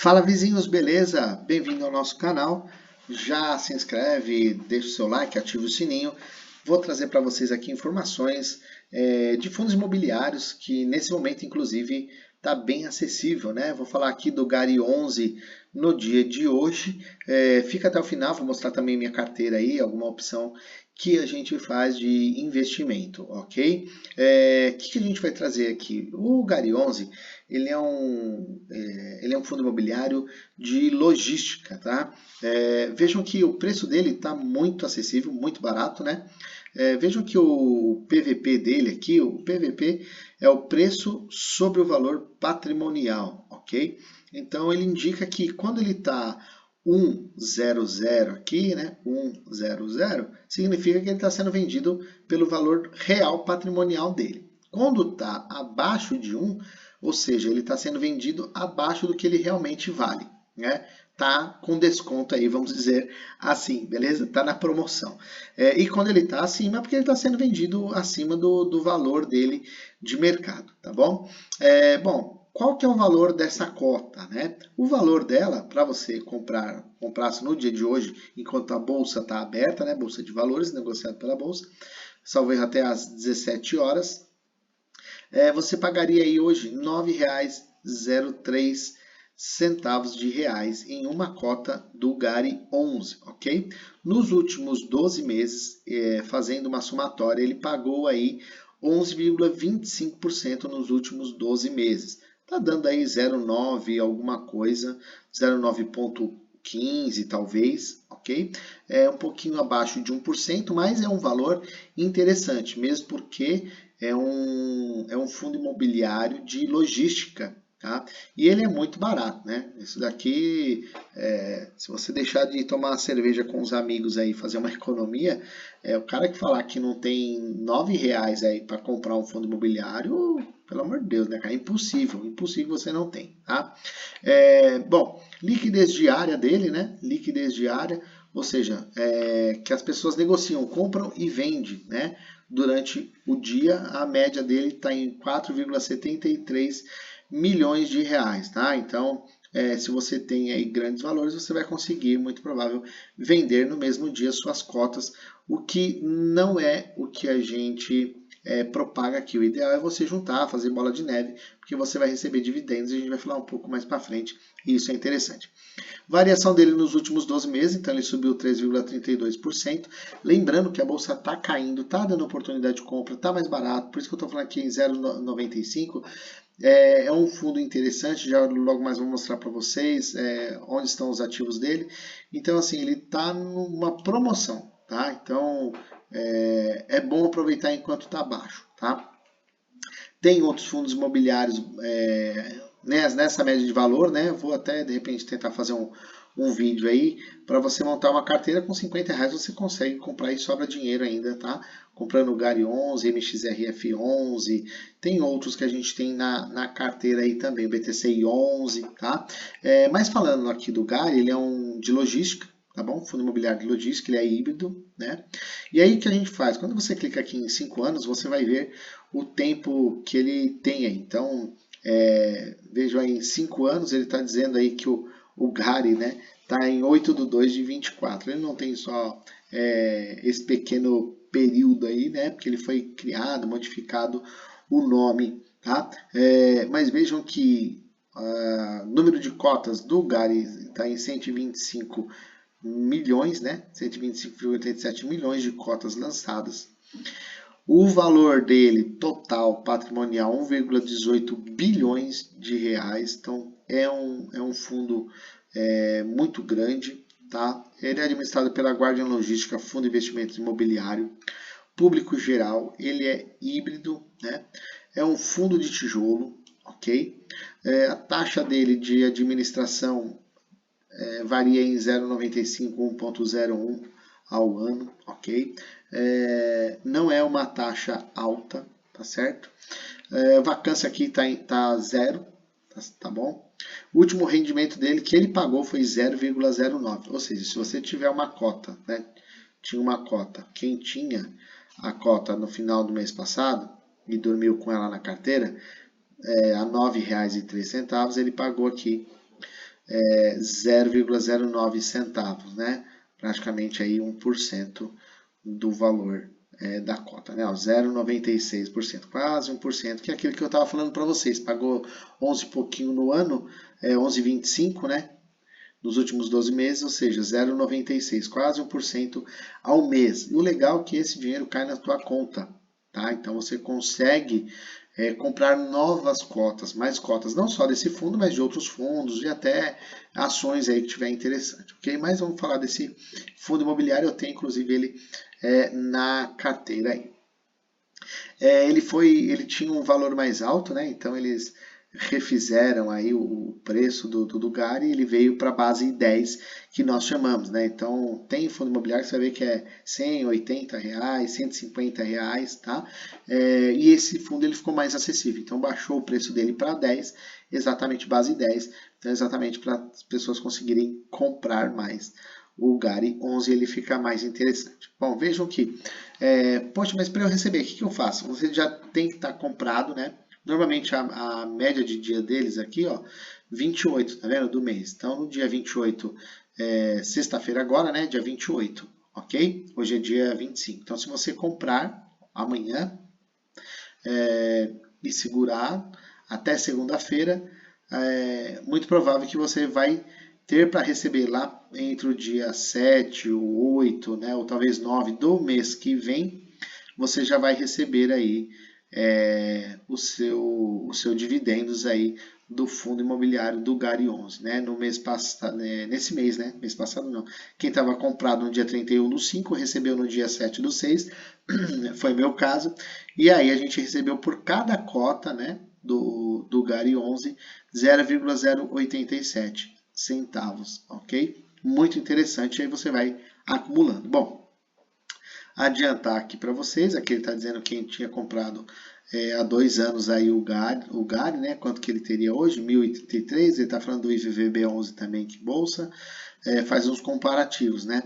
Fala vizinhos, beleza? Bem-vindo ao nosso canal. Já se inscreve, deixa o seu like, ativa o sininho. Vou trazer para vocês aqui informações de fundos imobiliários que nesse momento, inclusive, está bem acessível, né? Vou falar aqui do Gari 11 no dia de hoje. Fica até o final, vou mostrar também minha carteira aí, alguma opção que a gente faz de investimento, ok? Que a gente vai trazer aqui? O Gari 11, ele é um fundo imobiliário de logística, tá? Vejam que o preço dele está muito acessível, muito barato, né? Vejam que o PVP dele aqui, o PVP é o preço sobre o valor patrimonial, ok? Então ele indica que quando ele está 100 aqui, né? 100, significa que ele está sendo vendido pelo valor real patrimonial dele. Quando está abaixo de 1, ou seja, ele está sendo vendido abaixo do que ele realmente vale, né? Tá com desconto aí, vamos dizer assim, beleza? Tá na promoção. E quando ele está acima, é porque ele está sendo vendido acima do valor dele de mercado, tá bom? Bom, qual que é o valor dessa cota, né? O valor dela, para você comprasse no dia de hoje, enquanto a bolsa está aberta, né? Bolsa de valores, negociado pela bolsa, salvo erro até às 17 horas, você pagaria aí hoje R$ 9,03 de reais em uma cota do Gari 11, ok? Nos últimos 12 meses, fazendo uma somatória, ele pagou aí 11,25% nos últimos 12 meses. Tá dando aí 0,9 alguma coisa, 0,9,15 talvez, ok? É um pouquinho abaixo de 1%, mas é um valor interessante, mesmo porque é um fundo imobiliário de logística, tá? E ele é muito barato, né? Isso daqui, se você deixar de tomar cerveja com os amigos aí, fazer uma economia, o cara que falar que não tem R$ 9 aí para comprar um fundo imobiliário, pelo amor de Deus, né, cara? Impossível, impossível você não tem, tá? Bom, liquidez diária dele, né? Liquidez diária, ou seja, que as pessoas negociam, compram e vendem, né? Durante o dia, a média dele está em 4,73 milhões de reais, tá? Então, se você tem aí grandes valores, você vai conseguir, muito provável, vender no mesmo dia suas cotas, o que não é o que a gente propaga aqui. O ideal é você juntar, fazer bola de neve, porque você vai receber dividendos e a gente vai falar um pouco mais para frente, e isso é interessante. Variação dele nos últimos 12 meses, então ele subiu 3,32%. Lembrando que a bolsa está caindo, está dando oportunidade de compra, está mais barato, por isso que eu estou falando aqui em 0,95. É um fundo interessante, já logo mais vou mostrar para vocês onde estão os ativos dele. Então, assim, ele está numa promoção, tá? Então, é bom aproveitar enquanto está baixo, tá? Tem outros fundos imobiliários nessa média de valor, né? Vou até, de repente, tentar fazer um vídeo aí para você montar uma carteira com R$ 50 você consegue comprar e sobra dinheiro ainda, tá? Comprando o Gari 11, MXRF 11, tem outros que a gente tem na carteira aí também, o BTCI 11, tá? Mas falando aqui do Gari, ele é um de logística, tá bom? Fundo imobiliário de logística, ele é híbrido, né? E aí o que a gente faz? Quando você clica aqui em 5 anos, você vai ver o tempo que ele tem aí. Então, vejo aí em 5 anos, ele está dizendo aí que o Gari, né, está em 8/2/24. Ele não tem só esse pequeno período aí, né, porque ele foi criado, modificado o nome, tá? Mas vejam que o número de cotas do Gari está em 125 milhões, né? 125,87 milhões de cotas lançadas. O valor dele total patrimonial 1,18 bilhões de reais. Então é um fundo muito grande, tá? Ele é administrado pela Guardian Logística, Fundo de Investimentos Imobiliário, público geral. Ele é híbrido, né? É um fundo de tijolo, ok? A taxa dele de administração varia em 0,95, 1,01 ao ano, ok? Não é uma taxa alta, tá certo? Vacância aqui tá zero, tá bom? O último rendimento dele que ele pagou foi 0,09, ou seja, se você tiver uma cota, né? Tinha uma cota, quem tinha a cota no final do mês passado e dormiu com ela na carteira, a R$ 9,03, ele pagou aqui 0,09 centavos, né? Praticamente aí 1% do valor da cota, né? 0,96%, quase 1%, que é aquilo que eu estava falando para vocês. Pagou 11 e pouquinho no ano, 11,25, né? Nos últimos 12 meses, ou seja, 0,96, quase 1% ao mês. E o legal é que esse dinheiro cai na tua conta, tá? Então você consegue comprar novas cotas, mais cotas, não só desse fundo, mas de outros fundos e até ações aí que tiver interessante, ok? Mas vamos falar desse fundo imobiliário, eu tenho inclusive ele na carteira aí. Ele tinha um valor mais alto, né? Então eles refizeram aí o preço do GARI e ele veio para a base 10 que nós chamamos, né? Então tem fundo imobiliário que você vai ver que é 100, 80 reais, 150 reais, tá? E esse fundo ele ficou mais acessível, então baixou o preço dele para 10, exatamente base 10, então exatamente para as pessoas conseguirem comprar mais. O GARI 11 ele fica mais interessante. Bom, vejam que, poxa, mas para eu receber, o que eu faço? Você já tem que estar comprado, né? Normalmente a média de dia deles aqui, ó, 28, tá vendo? Do mês. Então, no dia 28, sexta-feira agora, né? Dia 28, ok? Hoje é dia 25. Então, se você comprar amanhã e segurar até segunda-feira, muito provável que você vai ter para receber lá entre o dia 7, ou 8, né, ou talvez 9 do mês que vem, você já vai receber aí o seu dividendos aí do fundo imobiliário do GARI 11, né? No mês passado, nesse mês, né? Mês passado não. Quem estava comprado no dia 31 do 5 recebeu no dia 7 do 6, foi meu caso. E aí a gente recebeu por cada cota, né, do GARI 11 0,087 centavos, ok? Muito interessante, aí você vai acumulando. Bom, adiantar aqui para vocês, aqui ele está dizendo quem tinha comprado há 2 anos aí o GARI, né? Quanto que ele teria hoje? 1.033, ele está falando do IVVB11 também, que bolsa, faz uns comparativos, né?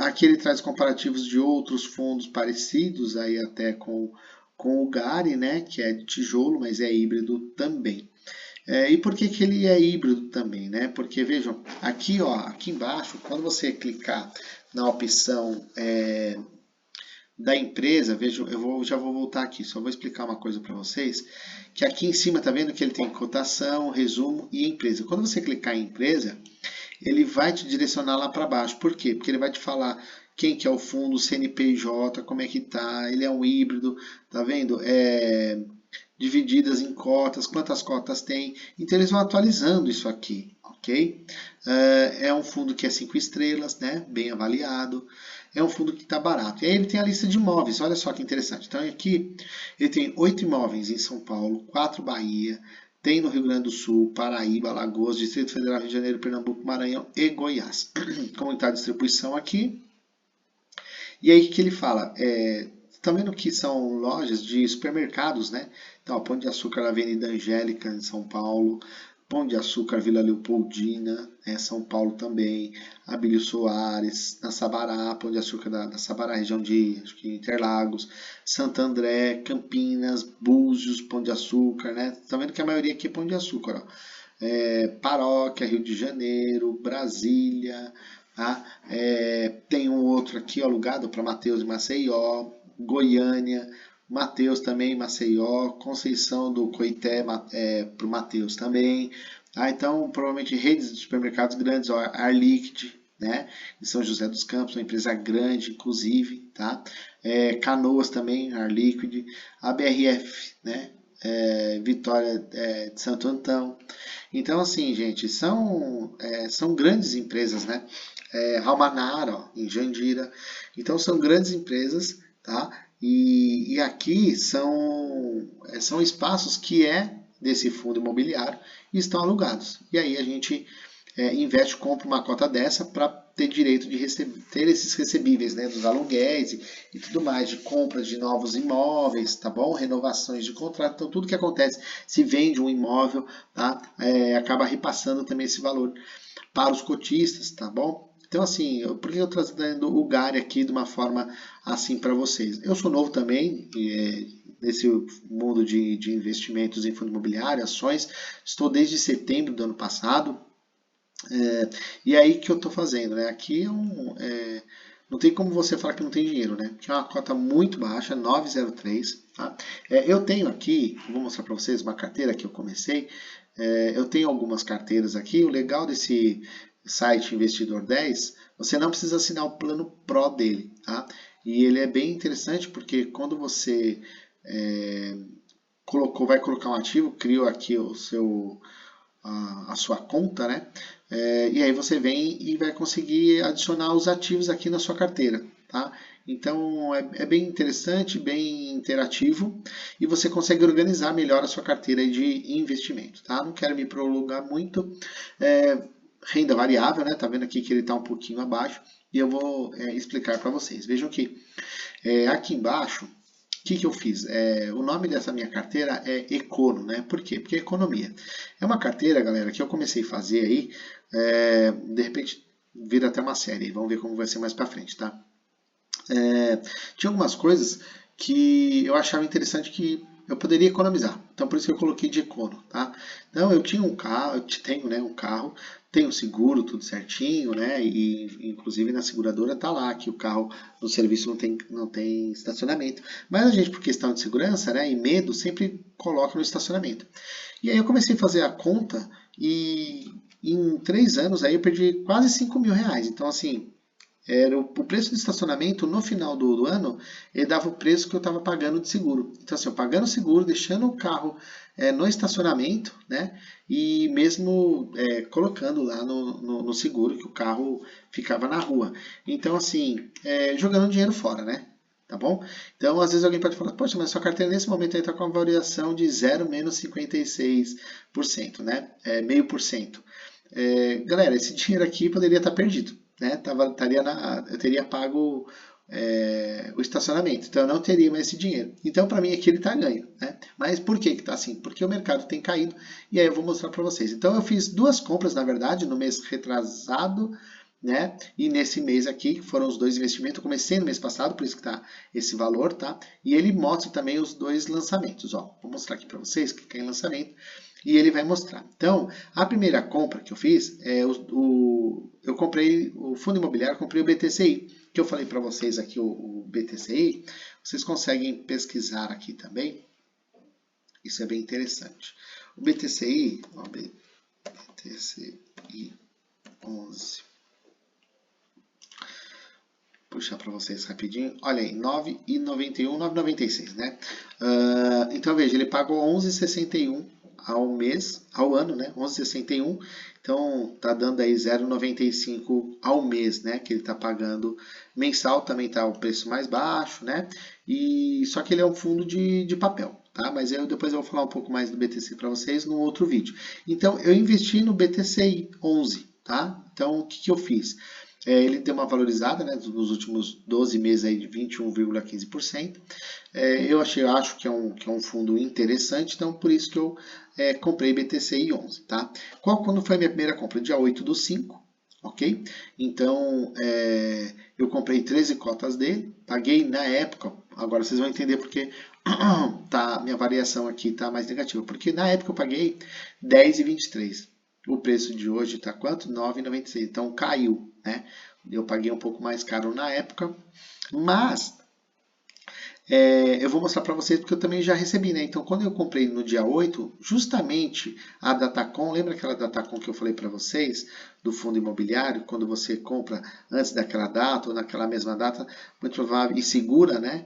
Aqui ele traz comparativos de outros fundos parecidos aí até com o GARI, né? Que é de tijolo, mas é híbrido também. E por que ele é híbrido também, né? Porque vejam, aqui, ó, aqui embaixo, quando você clicar na opção da empresa, vejam, já vou voltar aqui, só vou explicar uma coisa para vocês, que aqui em cima tá vendo que ele tem cotação, resumo e empresa. Quando você clicar em empresa, ele vai te direcionar lá para baixo. Por quê? Porque ele vai te falar quem que é o fundo, CNPJ, como é que tá, ele é um híbrido, tá vendo? Divididas em cotas, quantas cotas tem. Então eles vão atualizando isso aqui, ok? É um fundo que é 5 estrelas, né? Bem avaliado. É um fundo que está barato. E aí ele tem a lista de imóveis, olha só que interessante. Então aqui ele tem 8 imóveis em São Paulo, 4 Bahia, tem no Rio Grande do Sul, Paraíba, Alagoas, Distrito Federal, Rio de Janeiro, Pernambuco, Maranhão e Goiás. Como está a distribuição aqui. E aí o que ele fala? Tá vendo que são lojas de supermercados, né? Então, Pão de Açúcar na Avenida Angélica, em São Paulo. Pão de Açúcar Vila Leopoldina, São Paulo também. Abílio Soares, na Sabará, Pão de Açúcar da Sabará, região de acho que Interlagos. Santo André, Campinas, Búzios, Pão de Açúcar, né? Tá vendo que a maioria aqui é Pão de Açúcar, ó. Paróquia, Rio de Janeiro, Brasília, tá? Tem um outro aqui alugado para Mateus e Maceió, Goiânia, Mateus também, Maceió, Conceição do Coité para o Mateus também. Então, provavelmente redes de supermercados grandes, ó, Arliquid, né? Em São José dos Campos, uma empresa grande, inclusive, tá? Canoas também, Arliquid, a BRF, né? Vitória de Santo Antão. Então, assim, gente, são grandes empresas, né? Almanara, ó, em Jandira. Então, são grandes empresas, tá? E aqui são espaços que desse fundo imobiliário e estão alugados. E aí a gente investe, compra uma cota dessa para ter direito de ter esses recebíveis, né, dos aluguéis e tudo mais, de compra de novos imóveis, tá bom? Renovações de contrato, então tudo que acontece, se vende um imóvel, tá? Acaba repassando também esse valor para os cotistas, tá bom? Então, assim, por que eu estou trazendo o GARI aqui de uma forma assim para vocês? Eu sou novo também, nesse mundo de investimentos em fundo imobiliário, ações, estou desde setembro do ano passado, E aí que eu estou fazendo, né? Aqui não tem como você falar que não tem dinheiro, né? Que é uma cota muito baixa, 9,03. Tá? Eu tenho aqui, vou mostrar para vocês uma carteira que eu comecei. Eu tenho algumas carteiras aqui. O legal desse site Investidor 10, você não precisa assinar o plano Pro dele, tá? E ele é bem interessante porque quando você vai colocar um ativo, criou aqui a sua conta, né? E aí você vem e vai conseguir adicionar os ativos aqui na sua carteira, tá? Então é bem interessante, bem interativo e você consegue organizar melhor a sua carteira de investimento, tá? Não quero me prolongar muito. Renda variável, né? Tá vendo aqui que ele está um pouquinho abaixo e eu vou explicar para vocês. Vejam que aqui embaixo o que eu fiz? O nome dessa minha carteira é Econo, né? Por quê? Porque é economia. É uma carteira, galera, que eu comecei a fazer aí, de repente vira até uma série, vamos ver como vai ser mais para frente, tá? Tinha algumas coisas que eu achava interessante que eu poderia economizar. Então por isso que eu coloquei de econo, tá? Então eu tinha um carro, eu tenho, né, um carro, tenho seguro, tudo certinho, né? E inclusive na seguradora tá lá que o carro no serviço não tem estacionamento. Mas a gente, por questão de segurança, né, e medo, sempre coloca no estacionamento. E aí eu comecei a fazer a conta e em 3 anos aí eu perdi quase 5 mil reais. Então assim, era o preço de estacionamento no final do ano, ele dava o preço que eu estava pagando de seguro. Então, assim, eu pagando seguro, deixando o carro no estacionamento, né? E mesmo colocando lá no seguro que o carro ficava na rua. Então, assim, jogando dinheiro fora, né? Tá bom? Então, às vezes alguém pode falar, poxa, mas sua carteira nesse momento aí está com uma variação de 0 menos 56%, né? 0,5%. Galera, esse dinheiro aqui poderia estar perdido, né? Eu teria pago o estacionamento, então eu não teria mais esse dinheiro. Então, para mim, aqui ele está ganho, né? Mas por que está assim? Porque o mercado tem caído e aí eu vou mostrar para vocês. Então, eu fiz 2 compras, na verdade, no mês retrasado, né? E nesse mês aqui, que foram os 2 investimentos, eu comecei no mês passado, por isso que está esse valor, tá? E ele mostra também os 2 lançamentos, ó. Vou mostrar aqui para vocês, clicar em lançamento, e ele vai mostrar. Então, a primeira compra que eu fiz, eu comprei o fundo imobiliário, comprei o BTCI, que eu falei para vocês aqui, o BTCI, vocês conseguem pesquisar aqui também, isso é bem interessante. O BTCI, ó, BTCI 11, puxar para vocês rapidinho. Olha aí, 9,91, 9,96, né? Então veja, ele pagou 11,61 ao mês, ao ano, né? 11,61. Então tá dando aí 0,95 ao mês, né? Que ele tá pagando mensal, também tá o preço mais baixo, né? E só que ele é um fundo de papel, tá? Mas depois eu vou falar um pouco mais do BTC para vocês no outro vídeo. Então eu investi no BTCI 11, tá? Então o que eu fiz? Ele deu uma valorizada, né, nos últimos 12 meses aí de 21,15%. Eu acho que é um fundo interessante, então por isso que eu comprei BTCI 11. Tá? Quando foi a minha primeira compra? Dia 8/5, ok? Então eu comprei 13 cotas dele, paguei na época, agora vocês vão entender porque minha variação aqui está mais negativa, porque na época eu paguei 10,23. O preço de hoje está quanto? 9,96. Então caiu, né? Eu paguei um pouco mais caro na época, mas eu vou mostrar para vocês porque eu também já recebi, né? Então quando eu comprei no dia 8, justamente a Datacom, lembra aquela Datacom que eu falei para vocês do fundo imobiliário? Quando você compra antes daquela data ou naquela mesma data, muito provável, e segura, né?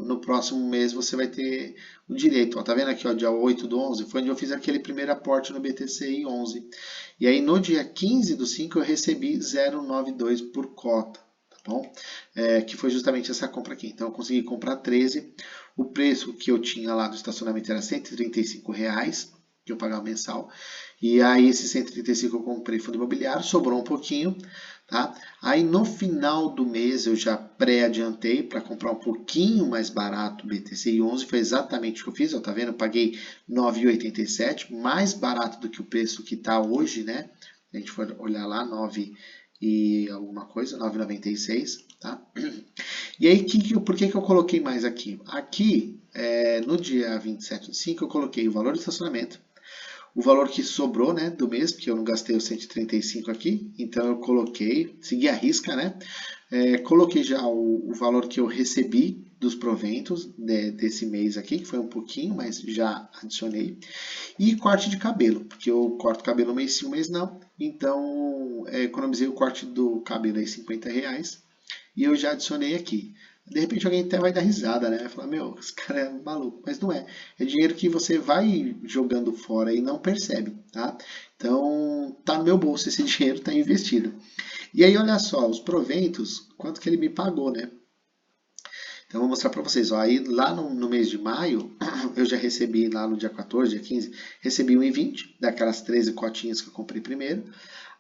No próximo mês você vai ter o direito. Ó, tá vendo aqui, ó, dia 8/11, foi onde eu fiz aquele primeiro aporte no BTCI 11. E aí no dia 15/5 eu recebi 0,92 por cota, tá bom? Que foi justamente essa compra aqui. Então eu consegui comprar 13. O preço que eu tinha lá do estacionamento era R$ 135, que eu pagava mensal. E aí esse 135 eu comprei fundo imobiliário, sobrou um pouquinho. Tá? Aí no final do mês eu já pré-adiantei para comprar um pouquinho mais barato o BTCI 11, foi exatamente o que eu fiz, ó, tá vendo? Eu paguei 9,87, mais barato do que o preço que está hoje, né? A gente for olhar lá, 9 e alguma coisa, 9,96, tá? E aí, por que eu coloquei mais aqui? Aqui, no dia 27/5, eu coloquei o valor do estacionamento, o valor que sobrou, né, do mês, porque eu não gastei os 135 aqui, então eu coloquei, segui a risca, né, coloquei já o valor que eu recebi dos proventos desse mês aqui, que foi um pouquinho, mas já adicionei. E corte de cabelo, porque eu corto cabelo um mês sim, um mês não. Então, economizei o corte do cabelo aí R$ 50 e eu já adicionei aqui. De repente alguém até vai dar risada, né? Vai falar, meu, esse cara é maluco. Mas não é. É dinheiro que você vai jogando fora e não percebe, tá? Então, tá no meu bolso esse dinheiro, tá investido. E aí, olha só, os proventos, quanto que ele me pagou, né? Então, eu vou mostrar para vocês. Ó, aí, lá no mês de maio, eu já recebi, lá no dia 14, dia 15, recebi 1,20 daquelas 13 cotinhas que eu comprei primeiro.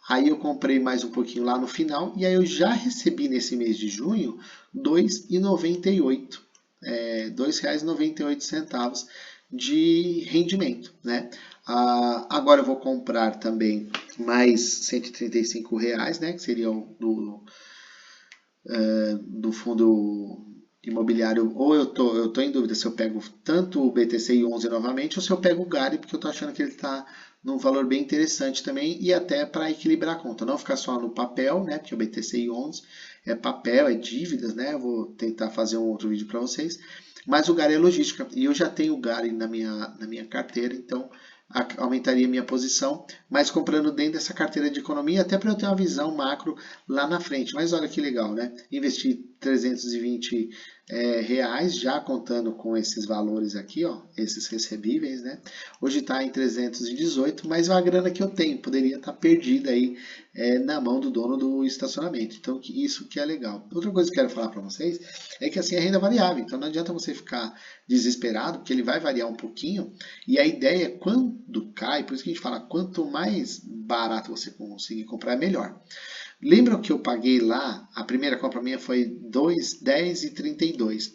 Aí eu comprei mais um pouquinho lá no final, e aí eu já recebi nesse mês de junho R$ 2,98. R$ 2,98 de rendimento, né? Agora eu vou comprar também mais R$ 135, né? Que seria do fundo imobiliário, ou eu tô em dúvida se eu pego tanto o BTCI 11 novamente ou se eu pego o GARI, porque eu tô achando que ele está num valor bem interessante também e até para equilibrar a conta, não ficar só no papel, né, porque o BTCI 11 é papel, é dívidas, né, eu vou tentar fazer um outro vídeo para vocês, mas o GARI é logística e eu já tenho o GARI na minha carteira, então aumentaria minha posição, mas comprando dentro dessa carteira de economia, até para eu ter uma visão macro lá na frente. Mas olha que legal, né? Investir 320 reais, já contando com esses valores aqui, ó, esses recebíveis, né? Hoje está em 318, mas é uma grana que eu tenho, poderia estar perdida aí na mão do dono do estacionamento. Então, isso que é legal. Outra coisa que eu quero falar para vocês é que assim, é renda variável, então não adianta você ficar desesperado, porque ele vai variar um pouquinho, e a ideia é quando cai, por isso que a gente fala, quanto mais barato você conseguir comprar, melhor. Lembra que eu paguei lá, a primeira compra minha foi 10,32.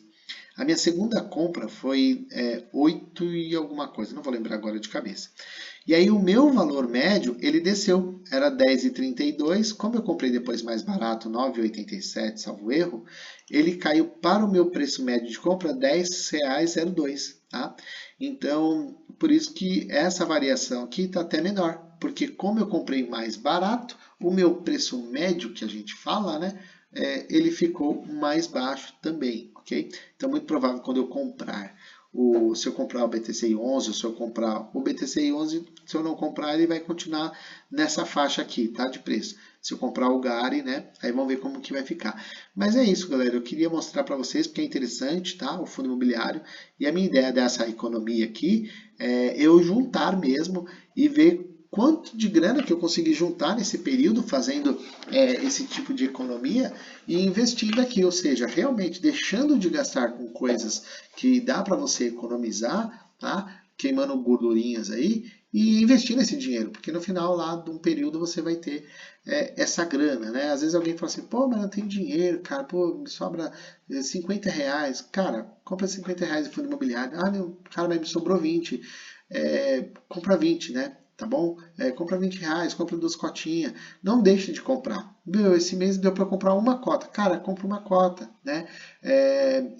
A minha segunda compra foi 8 e alguma coisa, não vou lembrar agora de cabeça. E aí o meu valor médio, ele desceu, era 10,32. Como eu comprei depois mais barato, 9,87, salvo erro, ele caiu para o meu preço médio de compra R$10,02. Tá? Então, por isso que essa variação aqui está até menor, porque como eu comprei mais barato, o meu preço médio que a gente fala, né, ele ficou mais baixo também, ok? Então, muito provável quando eu comprar se eu comprar o BTCI 11, ou se eu comprar o BTCI 11, se eu não comprar, ele vai continuar nessa faixa aqui, tá? De preço. Se eu comprar o GARI, né? Aí vamos ver como que vai ficar. Mas é isso, galera. Eu queria mostrar para vocês porque é interessante, tá? O fundo imobiliário. E a minha ideia dessa economia aqui é eu juntar mesmo e ver quanto de grana que eu consegui juntar nesse período fazendo esse tipo de economia e investindo aqui, ou seja, realmente deixando de gastar com coisas que dá para você economizar, tá? Queimando gordurinhas aí e investindo esse dinheiro, porque no final lá de um período você vai ter essa grana, né? Às vezes alguém fala assim, pô, mas não tem dinheiro, cara, pô, me sobra R$50. Cara, compra R$50 de fundo imobiliário. Ah, meu, cara, mas me sobrou 20. Compra 20, né? Tá bom? Compra R$20, compra 2 cotinhas. Não deixe de comprar. Meu, esse mês deu para comprar uma cota. Cara, compra uma cota, né?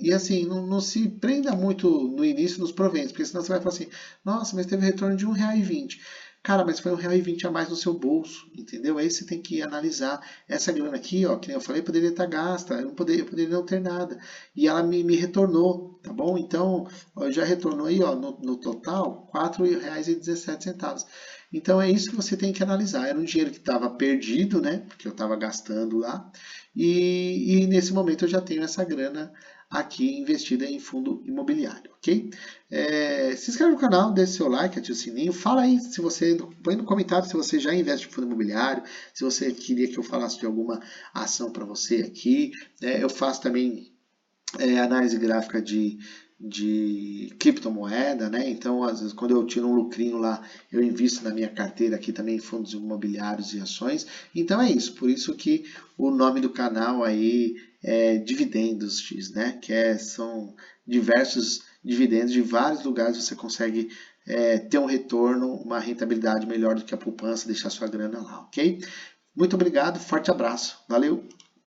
E assim, não se prenda muito no início nos proventos, porque senão você vai falar assim, nossa, mas teve retorno de R$1,20. Cara, mas foi R$1,20 a mais no seu bolso, entendeu? Aí você tem que analisar essa grana aqui, ó, que nem eu falei, poderia estar gasta, eu poderia não ter nada. E ela me retornou, tá bom? Então, ó, já retornou aí, ó, no total, R$4,17. Então é isso que você tem que analisar. Era um dinheiro que estava perdido, né? Porque eu estava gastando lá. E nesse momento eu já tenho essa grana aqui investida em fundo imobiliário, ok? Se inscreve no canal, deixe seu like, ative o sininho. Fala aí se você, põe no comentário se você já investe em fundo imobiliário, se você queria que eu falasse de alguma ação para você aqui. Eu faço também análise gráfica de criptomoeda, né? Então, às vezes, quando eu tiro um lucrinho lá, eu invisto na minha carteira aqui também em fundos imobiliários e ações. Então é isso, por isso que o nome do canal aí é Dividendos X, né? São diversos dividendos de vários lugares você consegue ter um retorno, uma rentabilidade melhor do que a poupança, deixar sua grana lá, ok? Muito obrigado, forte abraço, valeu!